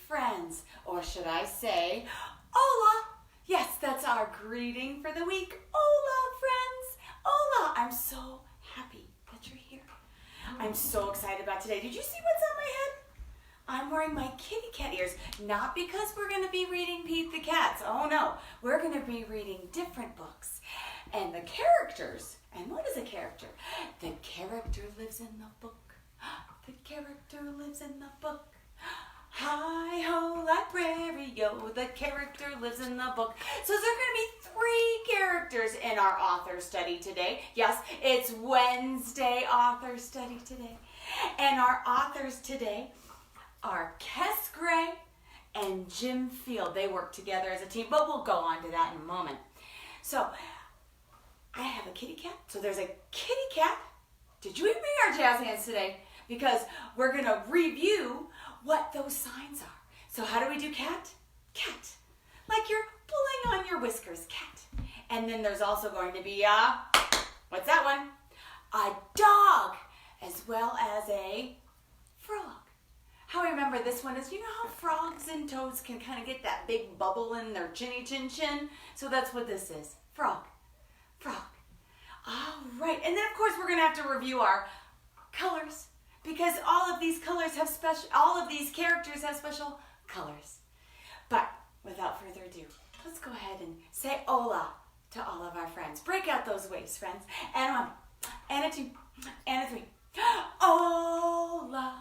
friends, or should I say, hola. Yes, that's our greeting for the week. Hola, friends. Hola. I'm so happy that you're here. I'm so excited about today. Did you see what's on my head? I'm wearing my kitty cat ears, not because we're going to be reading Pete the Cats. Oh no, we're going to be reading different books. And the characters, and what is a character? The character lives in the book. The character lives in the book. Hi-ho, librario, the character lives in the book. So there's going to be 3 characters in our author study today. Yes, it's Wednesday author study today. And our authors today are Kes Gray and Jim Field. They work together as a team, but we'll go on to that in a moment. So I have a kitty cat. So there's a kitty cat. Did we bring our jazz hands today? Because we're going to review what those signs are. So how do we do cat? Cat. Like you're pulling on your whiskers, cat. And then there's also going to be what's that one? A dog, as well as a frog. How I remember this one is, you know how frogs and toads can kind of get that big bubble in their chinny chin chin? So that's what this is. Frog. Frog. All right. And then, of course, we're going to have to review our colors, because all of these characters have special colors. But without further ado, let's go ahead and say hola to all of our friends. Break out those waves, friends. And 1, and 2, and 3. Hola,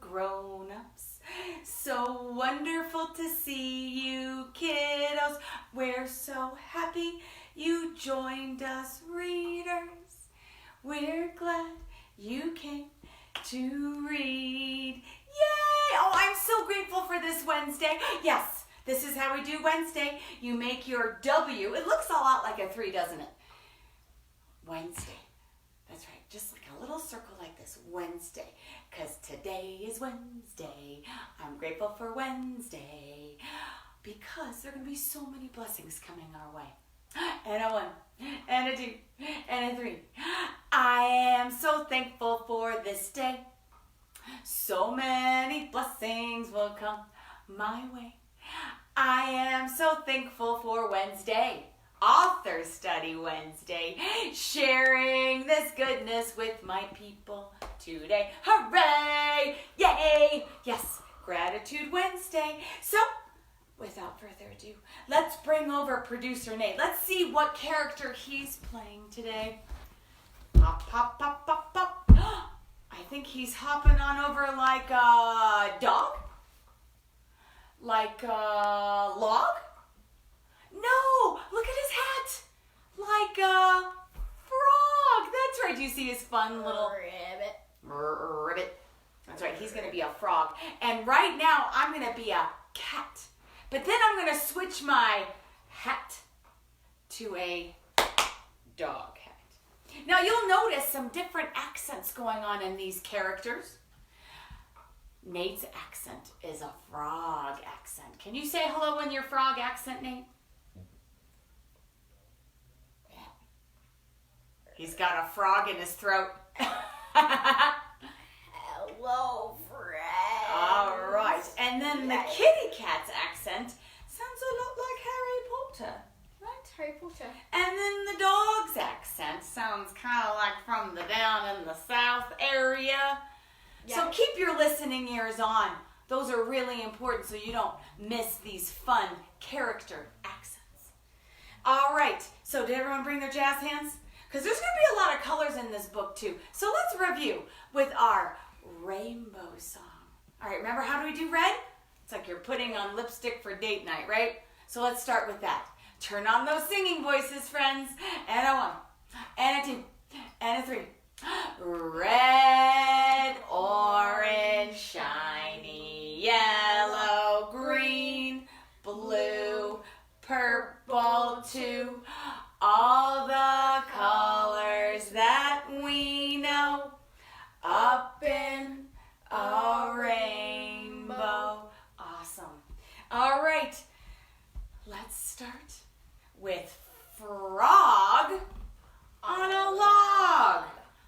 grown-ups. So wonderful to see you, kiddos. We're so happy you joined us, readers. We're glad you came to read. Yay! Oh, I'm so grateful for this Wednesday. Yes, this is how we do Wednesday. You make your W. It looks a lot like a 3, doesn't it? Wednesday. That's right. Just like a little circle like this. Wednesday. Because today is Wednesday. I'm grateful for Wednesday. Because there are going to be so many blessings coming our way. And a 1, and a 2, and a 3. I am so thankful for this day. So many blessings will come my way. I am so thankful for Wednesday, Author Study Wednesday, sharing this goodness with my people today. Hooray! Yay! Yes, Gratitude Wednesday. So, without further ado, let's bring over producer Nate. Let's see what character he's playing today. Hop, hop, hop, hop, hop. I think he's hopping on over like a dog? Like a log? No, look at his hat. Like a frog. That's right. Do you see his fun little ribbit? That's right. He's going to be a frog. And right now, I'm going to be a cat. But then I'm going to switch my hat to a dog hat. Now you'll notice some different accents going on in these characters. Nate's accent is a frog accent. Can you say hello in your frog accent, Nate? He's got a frog in his throat. Hello, friend. All right. And then the kitty cat's accent sounds a lot like Harry Potter. Right, Harry Potter. And then the dog's accent sounds kind of like from the down in the south area. Yeah. So keep your listening ears on. Those are really important so you don't miss these fun character accents. All right. So did everyone bring their jazz hands? Because there's going to be a lot of colors in this book too. So let's review with our rainbow song. All right, remember how do we do red? It's like you're putting on lipstick for date night, right? So let's start with that. Turn on those singing voices, friends. And a 1, and a 2, and a 3. Red, orange, shiny, yellow, green, blue, purple too. All the colors that we know up in a rainbow. Awesome. All right, let's start with frog on a log.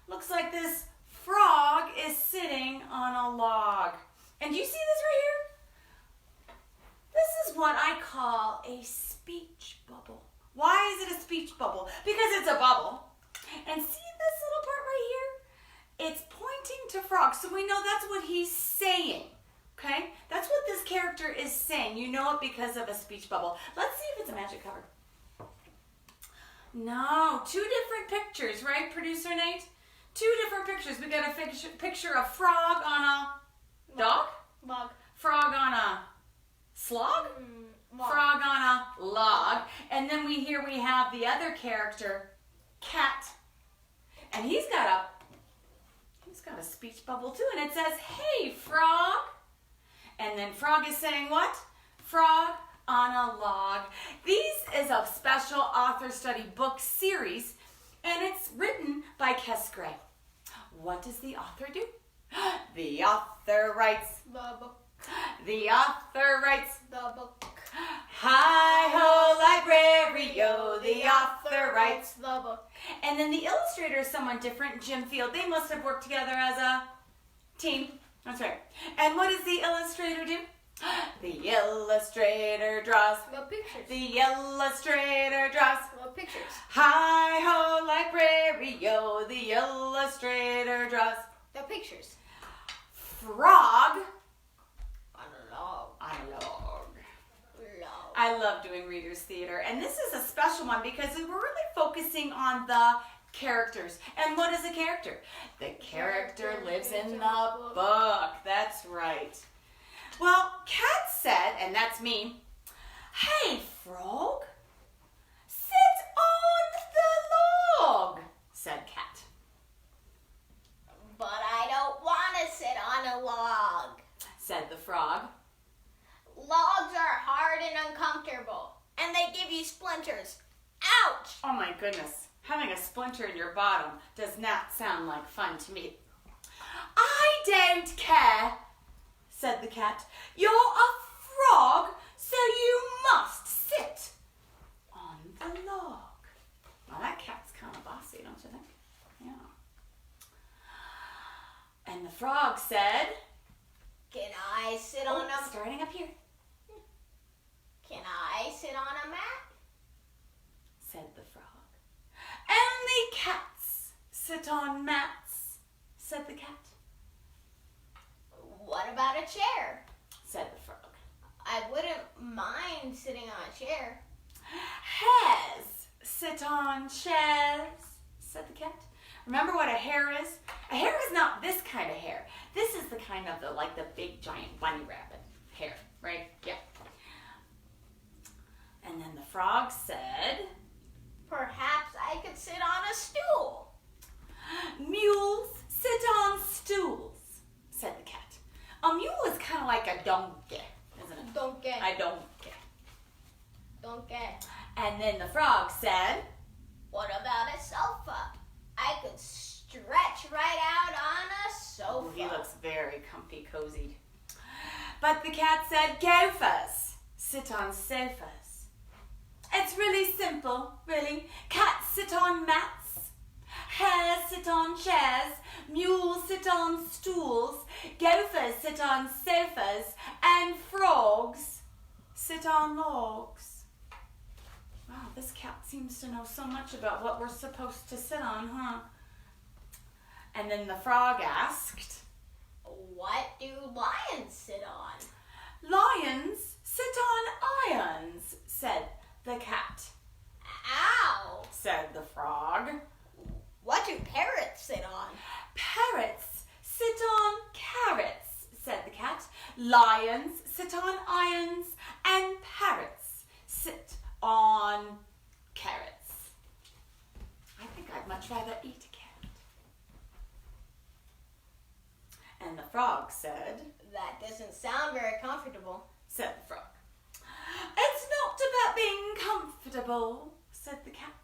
Looks like this frog is sitting on a log. And do you see this right is what I call a speech bubble. Why is it a speech bubble? Because it's a bubble. And see this little part right here? It's pointing to Frog, so we know that's what he's saying. Okay? That's what this character is saying. You know it because of a speech bubble. Let's see if it's a magic cover. No, 2 different pictures, right, Producer Nate? 2 different pictures. We got a picture of Frog on a dog? Log. Frog on a slog? Log. Frog on a log. And then we have the other character, Cat. And he's got a speech bubble too, and it says, "Hey, Frog." And then Frog is saying what? Frog on a log. This is a special author study book series, and it's written by Kes Gray. What does the author do? The author writes. The book. The author writes. The book. Hi-ho, library-o, the author writes. The book. And then the illustrator is someone different, Jim Field. They must have worked together as a team. That's right. And what does the illustrator do? The illustrator draws. The pictures. The illustrator draws. The pictures. Hi-ho, library-o, the illustrator draws. The pictures. Frog On a log. on a log. Log. I love doing Reader's Theater, and this is a special one because we're really focusing on the characters. And what is a character? The character lives in the book. That's right. Well, Cat said, and that's me, "Hey, Frog, sit on the log," said Cat. But I don't want to sit on a log. Said the Frog. Logs are hard and uncomfortable, and they give you splinters. Ouch! Oh my goodness, having a splinter in your bottom does not sound like fun to me. "I don't care," said the cat. "You're a frog, so you must sit on the log." Well, that cat's kind of bossy, don't you think? Yeah. And the frog said, Can I sit on a... starting up here, Can I sit on a mat? said the frog. "Only cats sit on mats," said the cat. What about a chair? Said the frog. I wouldn't mind sitting on a chair. "Hares sit on chairs," said the cat. Remember what a hare is? A hare is not this kind of hair. This is the kind of the big giant bunny rabbit hair, right? Yeah. And then the frog said, Perhaps I could sit on a stool. "Mules sit on stools," said the cat. A mule is kind of like a donkey, isn't it? Don't get. A donkey. Don't get. And then the frog said, What about a sofa? I could stretch right out on a sofa. "Oh, he looks very comfy, cozy." But the cat said, "Gophers sit on sofas." It's really simple, really. Cats sit on mats, hares sit on chairs, mules sit on stools, gophers sit on sofas, and frogs sit on logs. Wow, this cat seems to know so much about what we're supposed to sit on, huh? And then the frog asked, What do lions sit on? "Lions sit on irons," said the cat. Ow! Said the frog. What do parrots sit on? "Parrots sit on carrots," said the cat. "Lions sit on irons, and parrots sit on carrots." I think I'd much rather eat a carrot. And the frog said, That doesn't sound very comfortable. said the frog. "It's not about being comfortable," said the cat.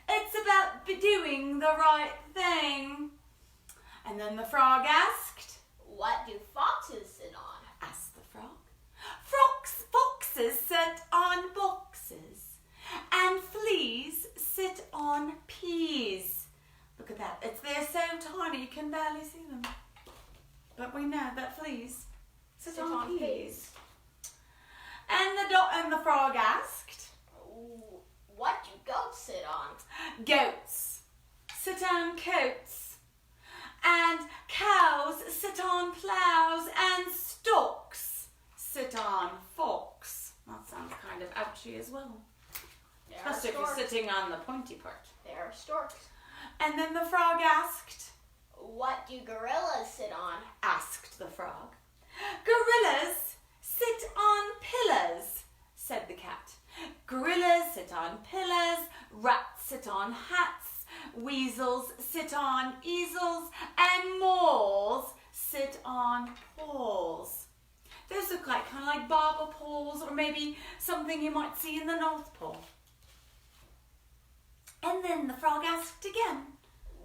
"It's about doing the right thing." And then the frog asked, What do foxes sit on? asked the frog. Foxes sit on boxes, and fleas sit on peas." Look at that. They're so tiny you can barely see them. But we know that fleas sit on peas. And the and the frog asked, what do goats sit on? goats sit on coats, and cows sit on plows, and storks sit on forks. That sounds kind of ouchy as well. Especially if you're sitting on the pointy part. There are storks. And then the frog asked, what do gorillas sit on? asked the frog. Gorillas sit on pillars, said the cat. Gorillas sit on pillars, rats sit on hats, weasels sit on easels, and moles sit on poles. Those look like kind of like barber poles, or maybe something you might see in the North Pole. And then the frog asked again,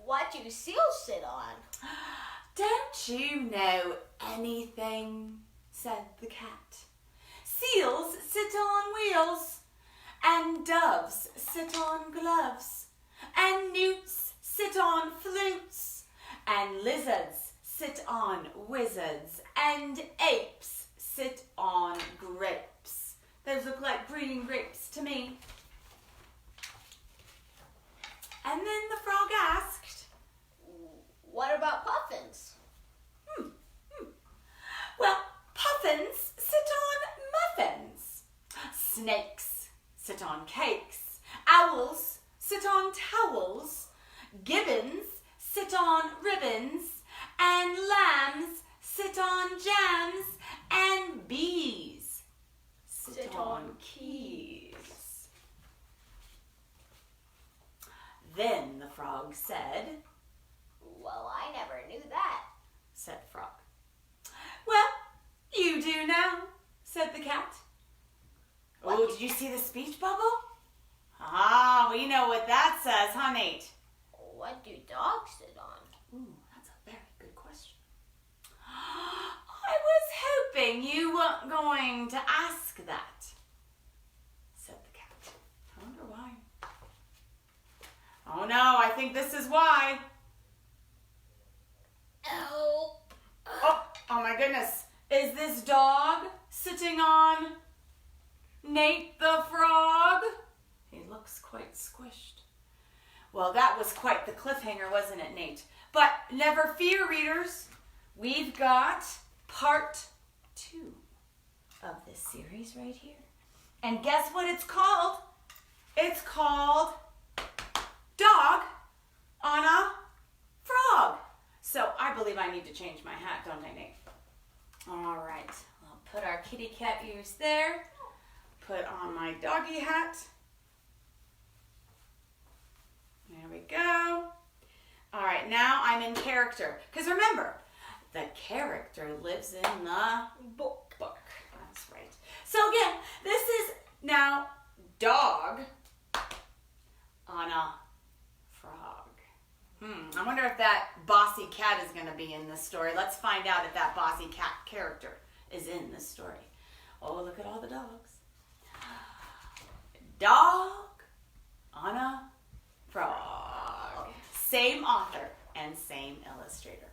what do seals sit on? don't you know anything, said the cat. Seals sit on wheels, and doves sit on gloves, and newts sit on flutes, and lizards sit on wizards, and apes sit on grapes. Those look like green grapes to me. And then the frog asked, what about puffins? Well, puffins sit on muffins. Snakes sit on cakes. Owls sit on towels. Gibbons sit on ribbons. And lambs sit on jams. And bees sit on keys. Then the frog said, well, I never knew that, said the frog. Well, you do now, said the cat. Oh, did you see the speech bubble? Ah, we know what that says, huh, Nate? what do dogs sit on? Ooh, that's a very good question. I was hoping you weren't going to ask that, said the cat. I wonder why. Oh no, I think this is why. Help. Oh my goodness. Is this dog sitting on Nate the frog? He looks quite squished. Well, that was quite the cliffhanger, wasn't it, Nate? But never fear, readers. We've got part 2 of this series right here. And guess what it's called? It's called Dog on a Frog. So I believe I need to change my hat, don't I, Nate? All right. I'll put our kitty cat ears there. Put on my doggy hat. There we go. All right, now I'm in character. Because remember, the character lives in the book. That's right. So again, this is now dog on a frog. I wonder if that bossy cat is going to be in this story. Let's find out if that bossy cat character is in this story. Oh, look at all the dogs. Dog on a frog. Same author and same illustrator.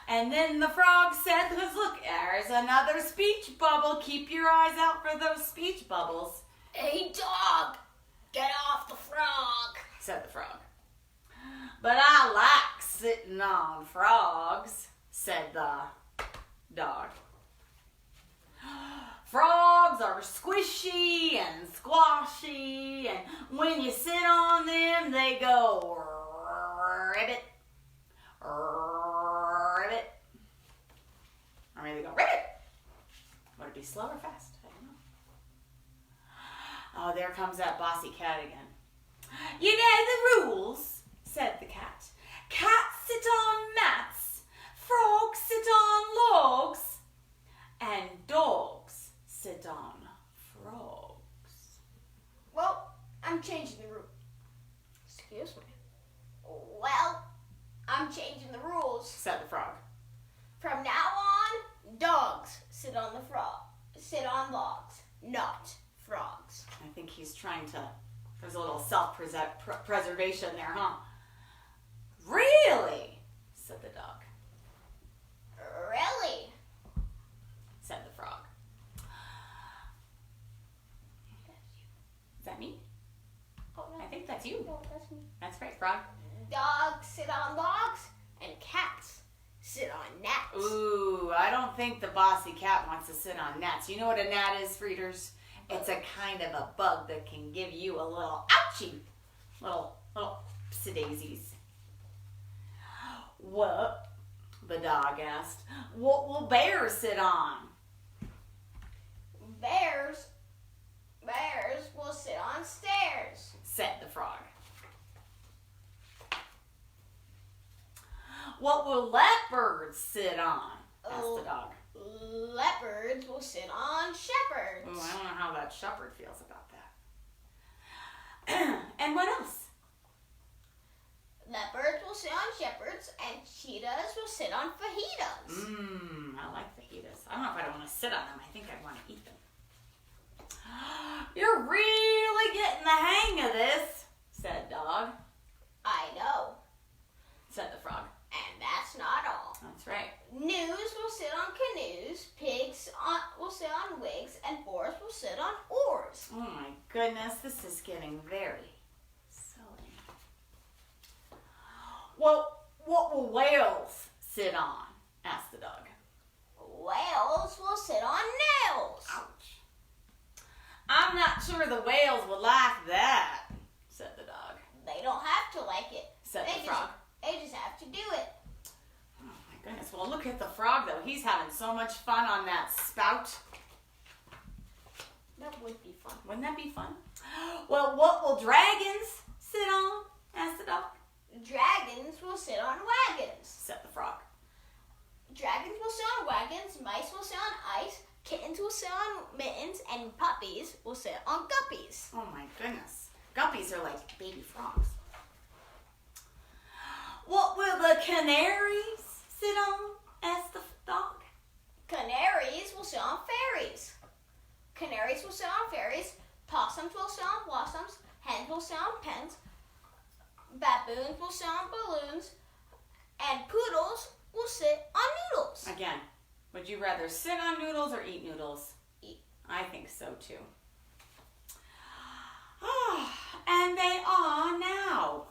And then the frog said, look, there's another speech bubble. Keep your eyes out for those speech bubbles. Hey, dog, get off the frog, said the frog. But I like sitting on frogs, said the dog. Frogs are squishy and squashy, and when you sit on them, they go ribbit, ribbit. Or maybe go ribbit. Would it be slow or fast? I don't know. Oh, there comes that bossy cat again. You know the rules, said the cat. Cats sit on mats, frogs sit on logs, and dogs sit on frogs. Well, I'm changing the rules. Excuse me. Well, I'm changing the rules. Said the frog. From now on, dogs sit on logs, not frogs. I think he's trying to, there's a little self-preservation there, huh? Really? Said the dog. Really? Said the frog. you. Oh, that's me. That's right, Frog. Dogs sit on logs, and cats sit on gnats. Ooh, I don't think the bossy cat wants to sit on gnats. You know what a gnat is, Frieders? It's a kind of a bug that can give you a little ouchie. Little daisies. What? The dog asked. What will bears sit on? Bears will sit on stairs, Said the frog. What will leopards sit on? Asked the dog. Leopards will sit on shepherds. Ooh, I don't know how that shepherd feels about that. And what else? Leopards will sit on shepherds, and cheetahs will sit on fajitas. I like fajitas. I don't know if I'd want to sit on them. I think I'd want to eat them. You're really getting the hang of this, said Dog. I know. Said the frog. And that's not all. That's right. Gnus will sit on canoes, pigs will sit on wigs, and boars will sit on oars. Oh my goodness, this is getting very silly. Well, what will whales sit on? Asked the dog. Whales will sit on nails. Ouch. I'm not sure the whales would like that, said the dog. They don't have to like it. Said the frog. They just have to do it. Oh my goodness. Well, look at the frog, though. He's having so much fun on that spout. That would be fun. Wouldn't that be fun? Well, what will dragons sit on? Asked the dog. Dragons will sit on wagons. Said the frog. Dragons will sit on wagons, mice will sit on ice, kittens will sit on mittens, and puppies will sit on guppies. Oh my goodness. Guppies are like baby frogs. What will the canaries sit on? Asked the dog. Canaries will sit on fairies. Canaries will sit on fairies. Possums will sit on blossoms. Hens will sit on pens. Baboons will sit on balloons. And poodles will sit on noodles. Again, would you rather sit on noodles or eat noodles? Eat. I think so too. And they are now.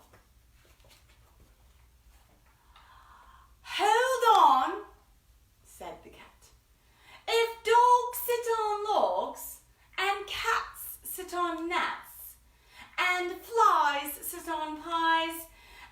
Hold on, said the cat. If dogs sit on logs, and cats sit on gnats, and flies sit on pies,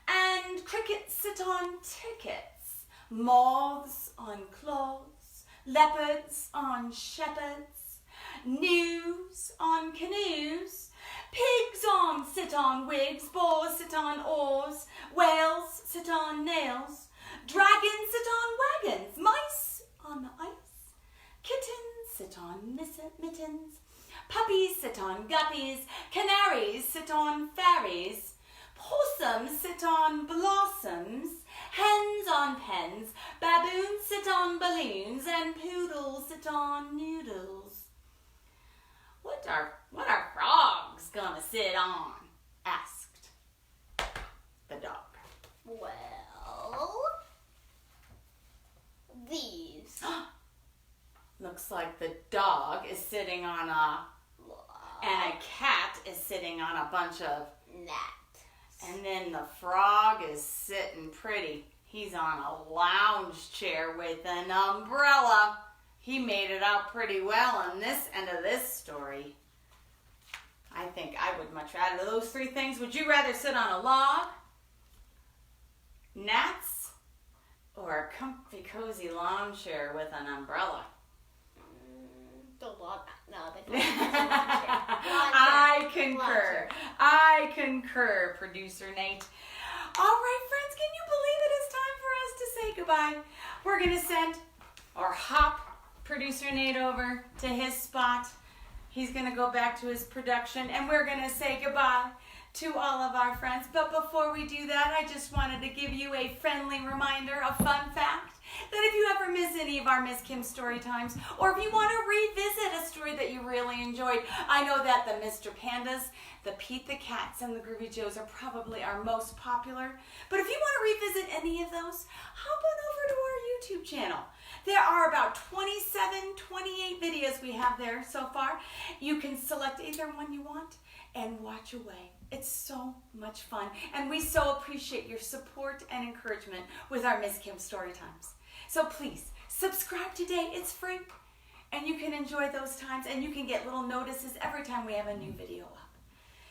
and crickets sit on tickets, moths on cloths, leopards on shepherds, gnus on canoes, pigs sit on wigs, boars sit on oars, whales sit on nails, dragons sit on wagons, mice on the ice, kittens sit on mittens, puppies sit on guppies, canaries sit on fairies, possums sit on blossoms, hens on pens, baboons sit on balloons, and poodles sit on noodles. What are frogs gonna sit on? Asked the dog. Well, these. Looks like the dog is sitting on and a cat is sitting on a bunch of gnats. And then the frog is sitting pretty. He's on a lounge chair with an umbrella. He made it out pretty well on this end of this story. I think I would much rather those three things. Would you rather sit on a log, gnats, or a comfy, cozy lawn chair with an umbrella? The log. No, the lawn chair. I concur. I concur, Producer Nate. All right, friends, can you believe it is time for us to say goodbye? We're going to send or hop Producer Nate over to his spot. He's going to go back to his production, and we're going to say goodbye to all of our friends. But before we do that, I just wanted to give you a friendly reminder, a fun fact, that if you ever miss any of our Miss Kim story times, or if you want to revisit a story that you really enjoyed, I know that the Mr. Pandas, the Pete the Cats, and the Groovy Joes are probably our most popular. But if you want to revisit any of those, hop on over to our YouTube channel. There are about 27, 28 videos we have there so far. You can select either one you want and watch away. It's so much fun, and we so appreciate your support and encouragement with our Ms. Kim story times. So please, subscribe today. It's free, and you can enjoy those times, and you can get little notices every time we have a new video up.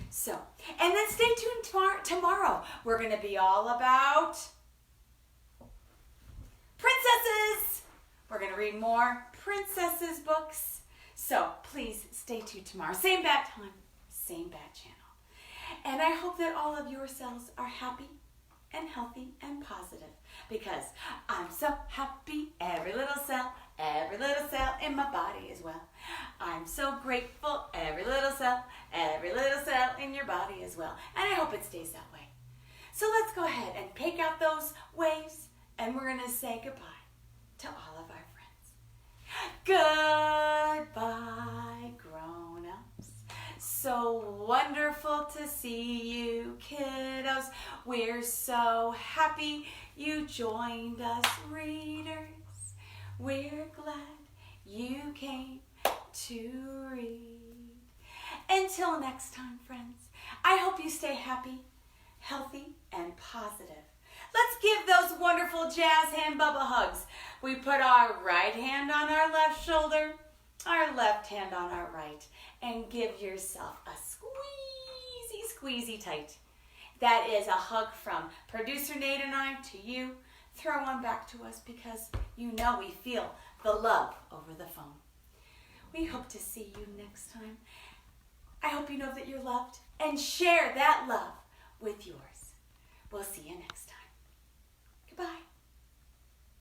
So, and then stay tuned tomorrow. We're going to be all about princesses. We're going to read more princesses books. So please stay tuned tomorrow. Same bad time, same bad channel. And I hope that all of yourselves are happy and healthy and positive, because I'm so happy, every little cell in my body as well. I'm so grateful, every little cell in your body as well. And I hope it stays that way. So let's go ahead and pick out those waves, and we're going to say goodbye to all of our friends. Goodbye, grown-ups. So wonderful to see you, kiddos. We're so happy you joined us, readers. We're glad you came to read. Until next time, friends, I hope you stay happy, healthy, and positive. Let's give those wonderful jazz hand bubba hugs. We put our right hand on our left shoulder, our left hand on our right, and give yourself a squeezy tight. That is a hug from producer Nate and I to you. Throw one back to us, because you know we feel the love over the phone. We hope to see you next time. I hope you know that you're loved, and share that love with yours. We'll see you next time. Goodbye.